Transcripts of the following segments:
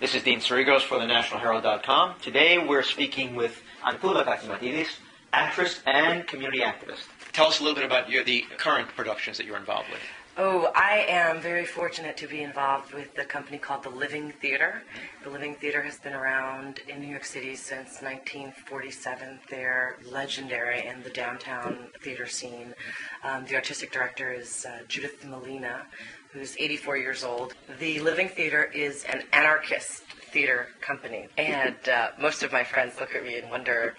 This is Dean Cerigos for thenationalherald.com. Today we're speaking with Anthoula Katsimatides, actress and community activist. Tell us a little bit about the current productions that you're involved with. Oh, I am very fortunate to be involved with a company called the Living Theater. The Living Theater has been around in New York City since 1947. They're legendary in the downtown theater scene. The artistic director is Judith Molina, who's 84 years old. The Living Theater is an anarchist theater company, and most of my friends look at me and wonder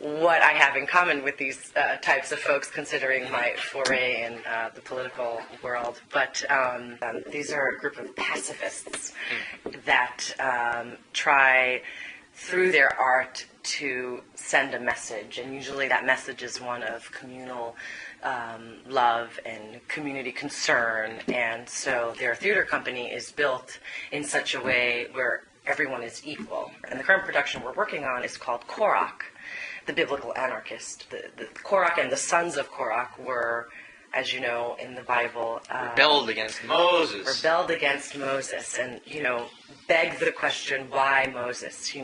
what I have in common with these types of folks, considering my foray in the political world. But these are a group of pacifists that try, through their art, to send a message. And usually that message is one of communal love and community concern. And so their theater company is built in such a way where everyone is equal. And the current production we're working on is called Korach, the biblical anarchist. The Korach and the sons of Korach were, as you know, in the Bible, Rebelled against Moses. Rebelled against Moses, and beg the question, why Moses?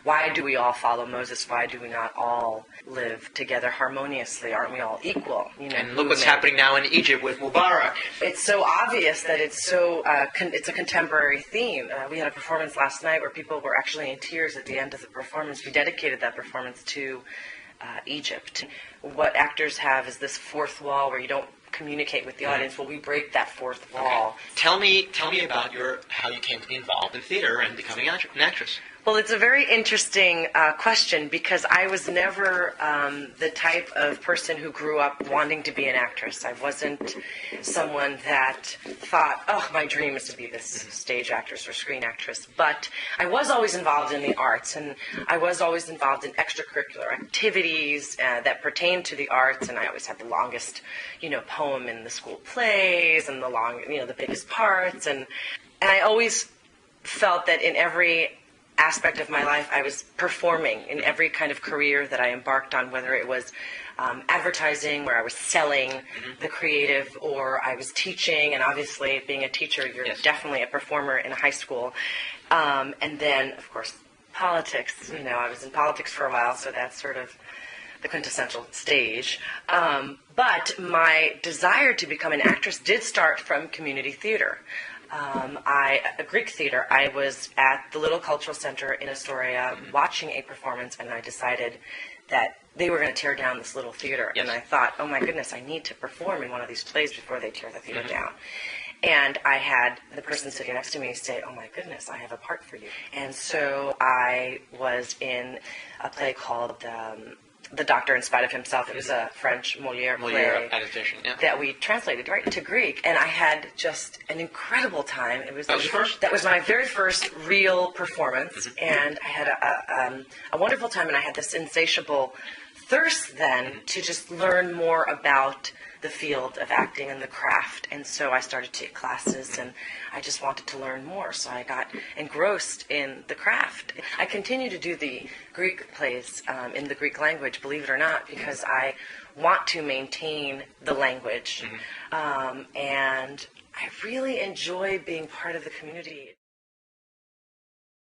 Why do we all follow Moses? Why do we not all live together harmoniously? Aren't we all equal? And look what's happening now in Egypt with Mubarak. It's so obvious that it's so it's a contemporary theme. We had a performance last night where people were actually in tears at the end of the performance. We dedicated that performance to Egypt. What actors have is this fourth wall where you don't communicate with the audience. Well, we break that fourth wall. Okay. Tell me about how you came to be involved in theater and becoming an actress. Well, it's a very interesting question, because I was never the type of person who grew up wanting to be an actress. I wasn't someone that thought, oh, my dream is to be this stage actress or screen actress. But I was always involved in the arts, and I was always involved in extracurricular activities that pertained to the arts, and I always had the longest, poem in the school plays and the biggest parts. And I always felt that in every aspect of my life, I was performing in every kind of career that I embarked on, whether it was advertising, where I was selling the creative, or I was teaching. And obviously, being a teacher, you're definitely a performer in high school. And then, of course, politics. I was in politics for a while, so that's sort of the quintessential stage. But my desire to become an actress did start from community theater. Greek theater. I was at the Little Cultural Center in Astoria watching a performance, and I decided that they were going to tear down this little theater. And I thought, oh my goodness, I need to perform in one of these plays before they tear the theater down. And I had the person sitting next to me say, oh my goodness, I have a part for you. And so I was in a play called The Doctor in Spite of Himself. It was a French Molière play adaptation, that we translated right into Greek, and I had just an incredible time. That was your first? That was my very first real performance, and I had a wonderful time, and I had this insatiable thirst then to just learn more about the field of acting and the craft. And so I started to take classes, and I just wanted to learn more. So I got engrossed in the craft. I continue to do the Greek plays in the Greek language, believe it or not, because I want to maintain the language. And I really enjoy being part of the community.